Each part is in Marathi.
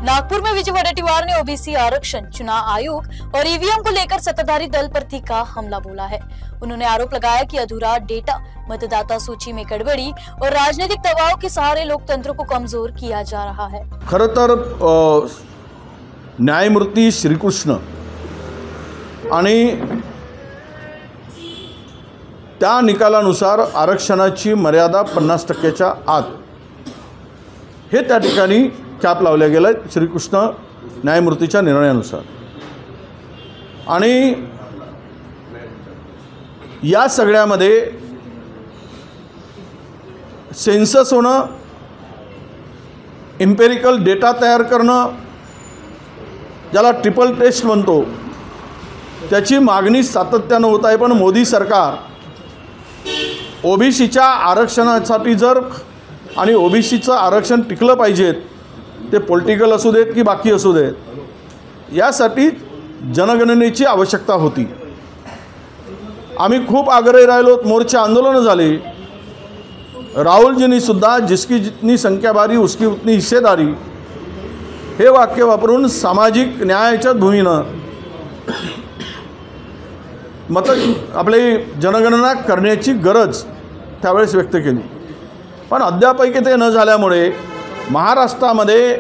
नागपुर में विजय वडेट्टीवार ने ओबीसी आरक्षण, चुनाव आयोग और ईवीएम को लेकर सत्ताधारी दल पर तीखा हमला बोला है। उन्होंने आरोप लगाया कि अधूरा डेटा, मतदाता सूची में गड़बड़ी और राजनीतिक दबाव के सहारे लोकतंत्र को कमजोर किया जा रहा है। खरं तर न्यायमूर्ती श्रीकृष्ण आणि त्या निकालानुसार आरक्षणाची मर्यादा 50% आत हे त्या ठिकाणी कॅप लावल्या गेलं श्रीकृष्ण न्यायमूर्तीच्या निर्णयानुसार। आणि या सगळ्यामध्ये सेन्सस होणं, एम्पिरिकल डेटा तयार करणं, ज्याला ट्रिपल टेस्ट म्हणतो, त्याची मागणी सातत्यानं होत आहे। पण मोदी सरकार ओबीसीच्या आरक्षणासाठी जर आणि ओबीसीचं आरक्षण टिकलं पाहिजेत, ते पॉलिटिकल असू देत की बाकी असू देत, यासाठी जनगणनेची आवश्यकता होती। आम्ही खूप आग्रही राहिलो, मोर्चे आंदोलन झाले। राहुलजींनी सुद्धा जिसकी जितनी संख्या बारी उसकी उतनी हिस्सेदारी हे वाक्य वापरून सामाजिक न्यायाच्या धुनीनं आपली जनगणना करण्याची गरज त्यावेळेस व्यक्त केली। पण अद्यापही ते न झाल्यामुळे महाराष्ट्रामध्ये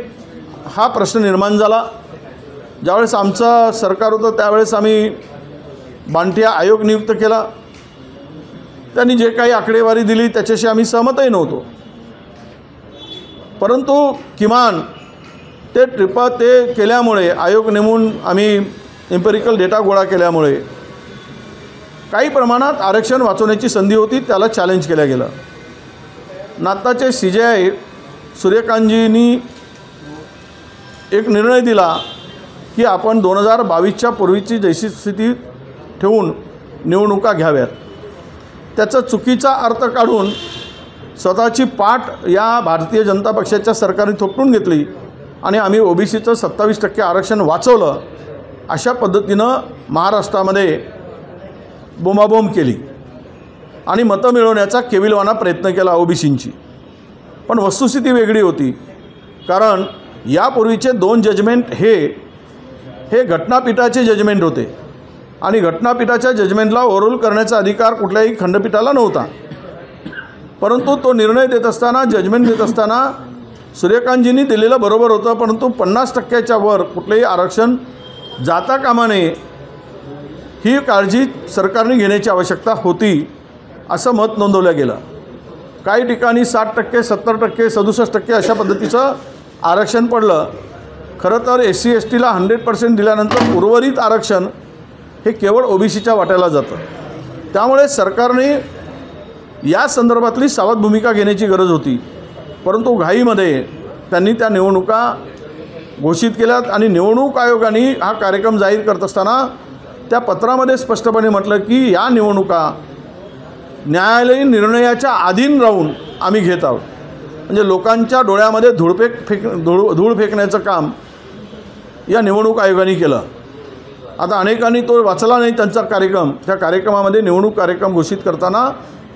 हा प्रश्न निर्माण झाला। ज्यावेळेस आमचं सरकार होतं त्यावेळेस आम्ही बांटिया आयोग नियुक्त केला। त्यांनी जे काही आकडेवारी दिली त्याच्याशी आम्ही सहमतही नव्हतो, परंतु किमान ते केल्यामुळे, आयोग नेमून आम्ही एम्पिरिकल डेटा गोळा केल्यामुळे काही प्रमाणात आरक्षण वाचवण्याची संधी होती, त्याला चॅलेंज केलं गेलं। नाताचे सीजेआय सूर्यकांतजींनी एक निर्णय दिला की आपण 2022च्या पूर्वीची जैसी स्थिती ठेवून निवडणुका घ्याव्यात। त्याचा चुकीचा अर्थ काढून स्वतःची पाठ या भारतीय जनता पक्षाच्या सरकारने थोपटून घेतली आणि आम्ही ओबीसीचं 27% आरक्षण वाचवलं। अशा पद्धतीनं महाराष्ट्रामध्ये बोंबाबोंब केली आणि मतं मिळवण्याचा केविलवाना प्रयत्न केला ओबीसींची। पण वस्तुस्थिती वेगळी होती, कारण यापूर्वीचे 2 जजमेंट हे घटनापीठाचे जजमेंट होते आणि घटनापीठाच्या जजमेंटला ओव्हररूल करण्याचा अधिकार कुठल्याही खंडपीठाला नव्हता। परंतु तो निर्णय देत असताना, जजमेंट देत असताना सूर्यकांतजींनी दिलेलं बरोबर होतं, परंतु 50%च्या वर कुठलेही आरक्षण जाता कामा नये ही काळजी सरकारने घेण्याची आवश्यकता होती, असं मत नोंदवलं गेलं। काही ठिकाणी 60%, 70%, 67% अशा पद्धतीचं आरक्षण पडलं। खरं तर SC STला 100% दिल्यानंतर उर्वरित आरक्षण हे केवळ ओबीसीच्या वाट्याला जातं। त्यामुळे सरकारने या संदर्भातली सावध भूमिका घेण्याची गरज होती, परंतु घाईमध्ये त्यांनी त्या निवडणुका घोषित केल्यात आणि निवडणूक आयोगाने हा कार्यक्रम जाहीर करत असताना त्या पत्रामध्ये स्पष्टपणे म्हटलं की या निवडणुका न्यायालयीन निर्णयाच्या अधीन राहून आम्ही घेत आहोत। म्हणजे लोकांच्या डोळ्यामध्ये धूळ फेकण्याचं काम या निवडणूक आयोगाने केलं। आता अनेकांनी तो वाचला नाही त्यांचा कार्यक्रम। त्या कार्यक्रमामध्ये निवडणूक कार्यक्रम घोषित करताना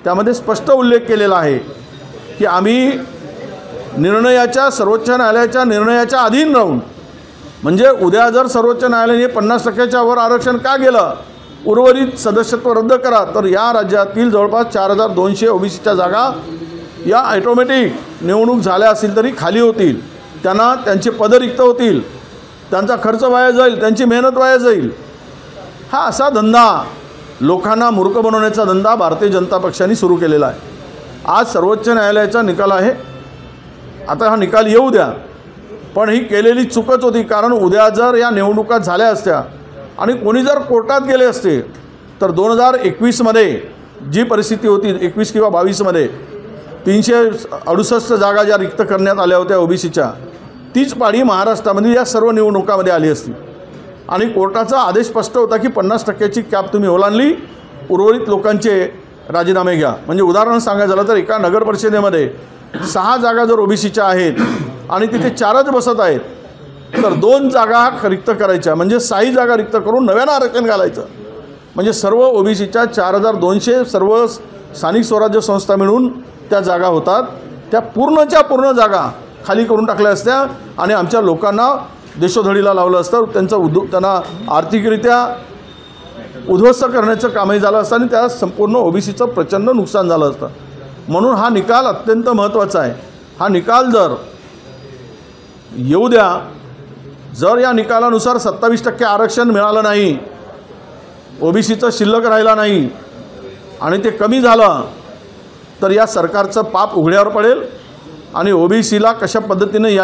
त्यामध्ये स्पष्ट उल्लेख केलेला आहे की आम्ही सर्वोच्च न्यायालयाच्या निर्णयाच्या अधीन राहून, म्हणजे उद्या जर सर्वोच्च न्यायालयाने 50%च्या वर आरक्षण का गेलं, उर्वरित सदस्यत्व रद्द करा, तर या राज्यातील जवळपास 4200 ओबीसीच्या जागा या ऑटोमॅटिक निवडणूक झाल्या असतील तरी खाली होतील। त्यांना त्यांचे पद रिक्त होतील, त्यांचा खर्च वाया जाईल, त्यांची मेहनत वाया जाईल। हा असा धंदा, लोकांना मूर्ख बनवण्याचा धंदा भारतीय जनता पक्षाने सुरू केलेला आहे। आज सर्वोच्च न्यायालयाचा निकाल आहे, आता हा निकाल येऊ द्या, पण ही केलेली चूकच होती। कारण उद्या जर या निवडणुका झाल्या असत्या आणि कोणी जर कोर्टात गेले असते तर 2021मध्ये जी परिस्थिती होती, 21 किंवा 22मध्ये 368 जागा ज्या रिक्त करण्यात आल्या होत्या ओबीसीच्या, तीच पाळी महाराष्ट्रामध्ये या सर्व निवडणुकांमध्ये आली असती आणि कोर्टाचा आदेश स्पष्ट होता की 50%ची कॅप तुम्ही ओलांडली, उर्वरित लोकांचे राजीनामे घ्या। म्हणजे उदाहरण सांगायचं झालं तर एका नगर परिषदेमध्ये 6 जागा जर ओबीसीच्या आहेत आणि तिथे 4च बसत आहेत, तर 2 जागा रिक्त करायच्या, म्हणजे 6 जागा रिक्त करून नव्यानं आरक्षण घालायचं। म्हणजे सर्व ओबीसीच्या 4200 सर्व स्थानिक स्वराज्य संस्था मिळून त्या जागा होतात। त्या पूर्णच्या पूर्ण जागा खाली करून टाकल्या असत्या आणि आमच्या लोकांना देशोधडीला लावलं असतं. त्यांना आर्थिकरित्या उद्ध्वस्त करण्याचं कामही झालं असतं आणि त्या संपूर्ण ओबीसीचं प्रचंड नुकसान झालं असतं. म्हणून हा निकाल अत्यंत महत्त्वाचा आहे. हा निकाल जर येऊ द्या. जर या निकालानुसार 27% आरक्षण मिळालं नाही, ओबीसीचं शिल्लक राहिला नाही आणि ते कमी झालं तर या सरकारचं पाप उघड्यावर पडेल आणि ओबीसीला कशा पद्धतीने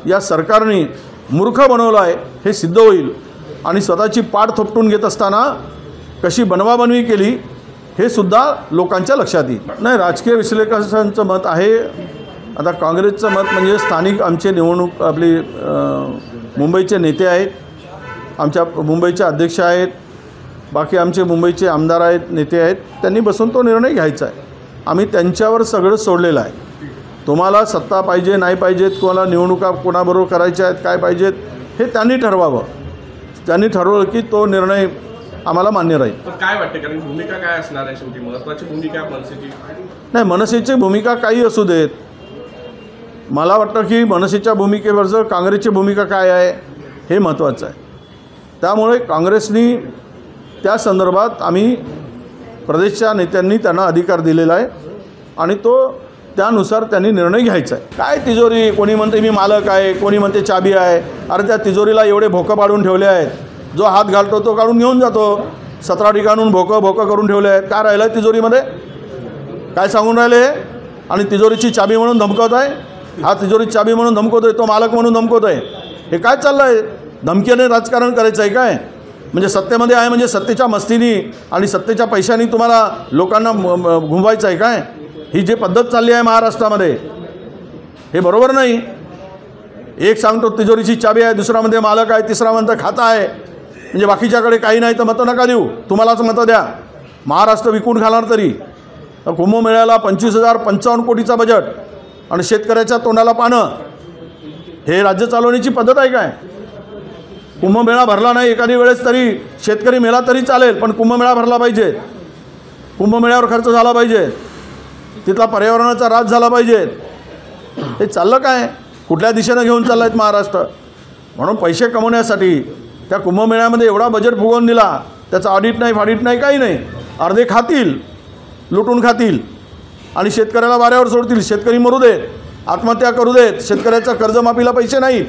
या सरकारने मूर्ख बनवलं आहे हे सिद्ध होईल. आणि स्वतःची पाठ थोपटून घेत असताना कशी बनवाबनवी केली हे सुद्धा लोकांच्या लक्षात येईल. नाही, राजकीय विश्लेषकांचं मत आहे. आता काँग्रेसचं मत म्हणजे स्थानिक आमचे निवडणूक आपली मुंबईचे नेते आहेत, आमच्या मुंबईचे अध्यक्ष आहेत, बाकी आमचे मुंबईचे आमदार आहेत, नेते आहेत, त्यांनी बसून तो निर्णय घ्यायचा आहे. आम्ही त्यांच्यावर सगळं सोडलेलं आहे. तुम्हाला सत्ता पाहिजे नाही पाहिजेत, कोणाला निवडणुका कोणाबरोबर करायच्या आहेत, काय पाहिजेत हे त्यांनी ठरवावं. त्यांनी ठरवलं की तो निर्णय आम्हाला मान्य राहील. काय वाटते, कारण भूमिका काय असणार आहे शेवटी महत्त्वाची भूमिका मनसेची? नाही, मनसेची भूमिका काही असू देत. मला वाटतं की मनसेच्या भूमिकेवरचं काँग्रेसची भूमिका काय आहे हे महत्त्वाचं आहे. त्यामुळे काँग्रेसनी त्या संदर्भात आम्ही प्रदेशच्या नेत्यांनी त्यांना अधिकार दिलेला आहे आणि तो त्यानुसार त्यांनी निर्णय घ्यायचा आहे. काय तिजोरी, कोणी म्हणते मी मालक आहे, कोणी म्हणते चाबी आहे. अरे त्या तिजोरीला एवढे भोकं पाडून ठेवले आहेत, जो हात घालतो तो काढून घेऊन जातो. 17 ठिकाणून भोकं करून ठेवले आहेत. काय राहिलं आहे तिजोरीमध्ये? काय सांगून राहिले? आणि तिजोरीची चाबी म्हणून धमकवत आहे. हा तिजोरीची चाबी म्हणून धमकवतो आहे, तो मालक म्हणून धमकवत आहे. हे काय चाललं आहे? धमकीने राजकारण करायचं आहे काय? म्हणजे सत्तेमध्ये आहे म्हणजे सत्तेच्या मस्तीनी आणि सत्तेच्या पैशानी तुम्हाला लोकांना घुमवायचं आहे काय? ही जी पद्धत चालली आहे महाराष्ट्रामध्ये हे बरोबर नाही. एक सांगतो तिजोरीची चाबी आहे, दुसरा म्हणते मालक आहे, तिसरा म्हणतं खाता आहे. म्हणजे बाकीच्याकडे काही नाही तर मतं नका देऊ, तुम्हालाच मतं द्या. महाराष्ट्र विकून घालणार तरी. कुंभमेळ्याला 25,055 कोटीचा बजेट आणि शेतकऱ्याच्या तोंडाला पानं, हे राज्य चालवण्याची पद्धत आहे काय? कुंभमेळा भरला नाही एखादी वेळेस तरी शेतकरी मेला तरी चालेल, पण कुंभमेळा भरला पाहिजे. कुंभमेळ्यावर खर्च झाला पाहिजे, तिथला पर्यावरणाचा ऱ्हास झाला पाहिजे. हे चाललं काय? कुठल्या दिशेनं घेऊन चाललं आहेत महाराष्ट्र? म्हणून पैसे कमवण्यासाठी त्या कुंभमेळ्यामध्ये एवढा बजेट फुगवून दिला, त्याचं ऑडिट नाही फाडिट नाही काही नाही. अर्धे खातील, लुटून खातील आणि शेतकऱ्याला वाऱ्यावर सोडतील. शेतकरी मरू देत, आत्महत्या करू देत. शेतकऱ्याच्या कर्जमाफीला पैसे नाहीत.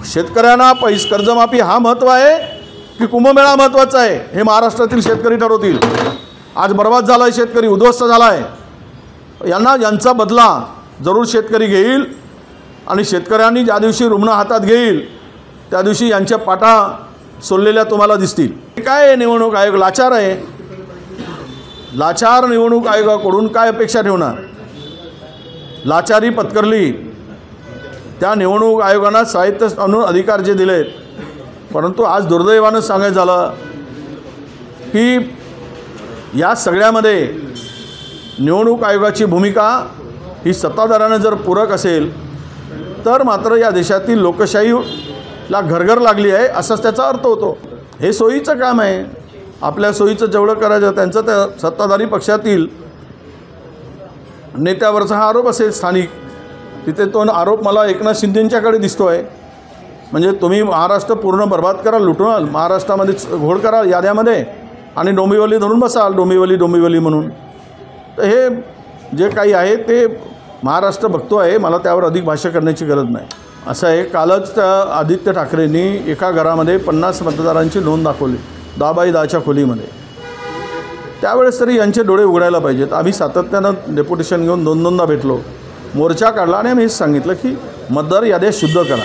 शेतकऱ्यांना कर्जमाफी हा महत्त्व आहे की कुंभमेळा महत्त्वाचा आहे हे महाराष्ट्रातील शेतकरी ठरवतील. आज बर्बाद झाला आहे शेतकरी, उद्ध्वस्त झाला आहे. यांचा बदला जरूर शेतकरी घेईल आणि शेतकऱ्यांनी ज्या दिवशी रुग्ण हातात घेईल त्या दिवशी यांच्या पाटा सोललेल्या तुम्हाला दिसतील. काय निवडणूक आयोग लाचार आहे. लाचार निवडणूक आयोगाकडून काय अपेक्षा ठेवणार? लाचारी पत्करली. त्या निवडणूक आयोगानं साहित्य म्हणून अधिकार जे दिलेत, परंतु आज दुर्दैवानं सांगायचं झालं की या सगळ्यामध्ये निवडणूक आयोगाची भूमिका ही सत्ताधाऱ्यांना जर पूरक असेल तर मात्र या देशातील लोकशाहीला घरघर लागली आहे असाच त्याचा अर्थ होतो. हे सोयीचं काम आहे. आपल्या सोयीचं जेवढं करायचं त्यांचं त्या सत्ताधारी पक्षातील नेत्यावरचा हा आरोप असेल स्थानिक, तिथे तो आरोप मला एकनाथ शिंदेंच्याकडे दिसतो आहे. म्हणजे तुम्ही महाराष्ट्र पूर्ण बर्बाद कराल, लुटवाल, महाराष्ट्रामध्ये घोड कराल याद्यामध्ये आणि डोंबिवली धरून बसाल, डोंबिवली म्हणून. तर हे जे काही आहे ते महाराष्ट्र बघतो आहे. मला त्यावर अधिक भाष्य करण्याची गरज नाही. असं आहे, कालच त्या आदित्य ठाकरेंनी एका घरामध्ये 50 मतदारांची नोंद दाखवली 10x10च्या खोलीमध्ये. त्यावेळेस तरी यांचे डोळे उघडायला पाहिजेत. आम्ही सातत्यानं डेप्युटेशन घेऊन 2-2दा भेटलो, मोर्चा काढला आणि आम्ही हेच सांगितलं की मतदार याद्या शुद्ध करा.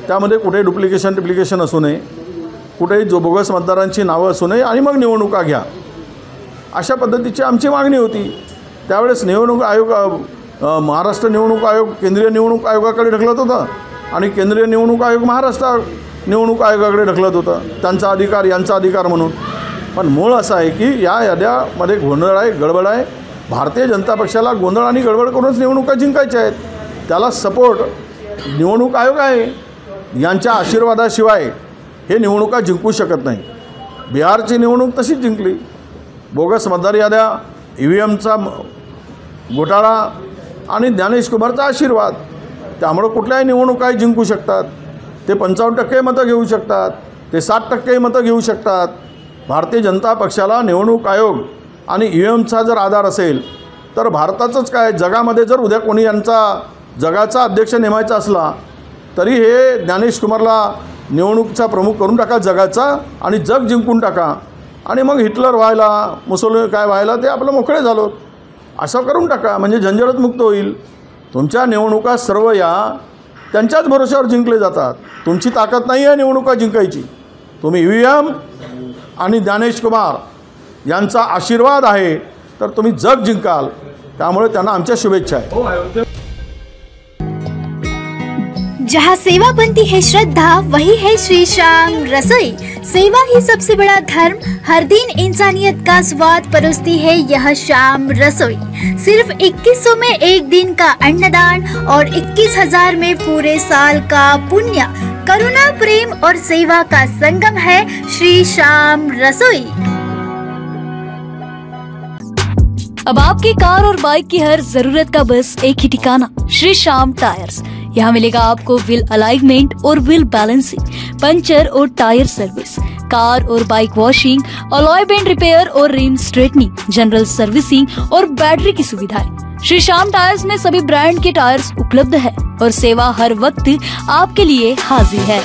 त्यामध्ये कुठे डुप्लिकेशन असू नये, कुठेही जो बोगस मतदारांची नावं असू नये आणि मग निवडणुका घ्या, अशा पद्धतीची आमची मागणी होती. त्यावेळेस निवडणूक आयोग महाराष्ट्र निवडणूक आयोग केंद्रीय निवडणूक आयोगाकडे ढकलत होता आणि केंद्रीय निवडणूक आयोग महाराष्ट्र निवडणूक आयोगाकडे ढकलत होता, त्यांचा अधिकार यांचा अधिकार म्हणून. पण मूळ असं आहे की या याद्यामध्ये गोंधळ आहे, गडबड आहे. भारतीय जनता पक्षाला गोंधळ आणि गडबड करूनच निवडणुका जिंकायच्या आहेत. त्याला सपोर्ट निवडणूक आयोग आहे. यांच्या आशीर्वादाशिवाय हे निवडणुका जिंकू शकत नाही. बिहारची निवडणूक तशीच जिंकली. बोगस मतदार याद्या, EVMचा घोटाळा आणि ज्ञानेश कुमारचा आशीर्वाद. त्यामुळं कुठल्याही निवडणुकाही जिंकू शकतात. ते 55% मतं घेऊ शकतात, ते 60% मतं घेऊ शकतात. भारतीय जनता पक्षाला निवडणूक आयोग आणि EVMचा जर आधार असेल तर भारताचंच काय, जगामध्ये जर उद्या कोणी यांचा जगाचा अध्यक्ष नेमायचा असला तरी हे ज्ञानेश कुमारला निवडणूकचा प्रमुख करून टाका जगाचा, आणि जग जिंकून टाका, आणि मग हिटलर व्हायला, मुसोलिनी काय व्हायला ते आपलं मोकळे झालो असं करून टाका, म्हणजे झंझटच मुक्त होईल. तुमच्या निवडणुका सर्व या त्यांच्याच भरोश्यावर जिंकले जातात. तुमची ताकद नाही आहे निवडणुका जिंकायची. तुम्ही EVM आणि ज्ञानेश कुमार यांचा आशीर्वाद आहे तर तुम्ही जग जिंकाल. त्यामुळे त्यांना आमच्या शुभेच्छा आहे. हो, अयोध्या जहाँ सेवा बनती है श्रद्धा, वही है श्री श्याम रसोई। सेवा ही सबसे बड़ा धर्म, हर दिन इंसानियत का स्वाद परोसती है यह श्याम रसोई। सिर्फ 2100 में एक दिन का अन्नदान और 21,000 में पूरे साल का पुण्य। करुणा, प्रेम और सेवा का संगम है श्री श्याम रसोई। अब आपकी कार और बाइक की हर जरूरत का बस एक ही ठिकाना, श्री श्याम टायर्स। यहाँ मिलेगा आपको व्हील अलाइनमेंट और व्हील बैलेंसिंग, पंचर और टायर सर्विस, कार और bike washing, alloy bend repair और रिम स्ट्रेटनिंग, जनरल सर्विसिंग और बैटरी की सुविधाएं। श्री श्याम टायर्स में सभी ब्रांड के टायर्स उपलब्ध है और सेवा हर वक्त आपके लिए हाजिर है।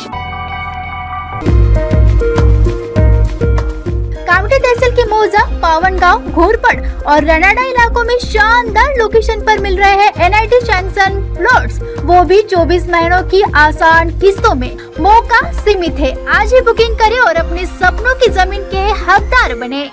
कामठी तहसील के मौजा, पावनगांव, घोरपड़ और रनाडा इलाकों में शानदार लोकेशन पर मिल रहे हैं NIT सैंक्शन प्लॉट्स, वो भी 24 महीनों की आसान किस्तों में। मौका सीमित है, आज ही बुकिंग करें और अपने सपनों की जमीन के हकदार बने।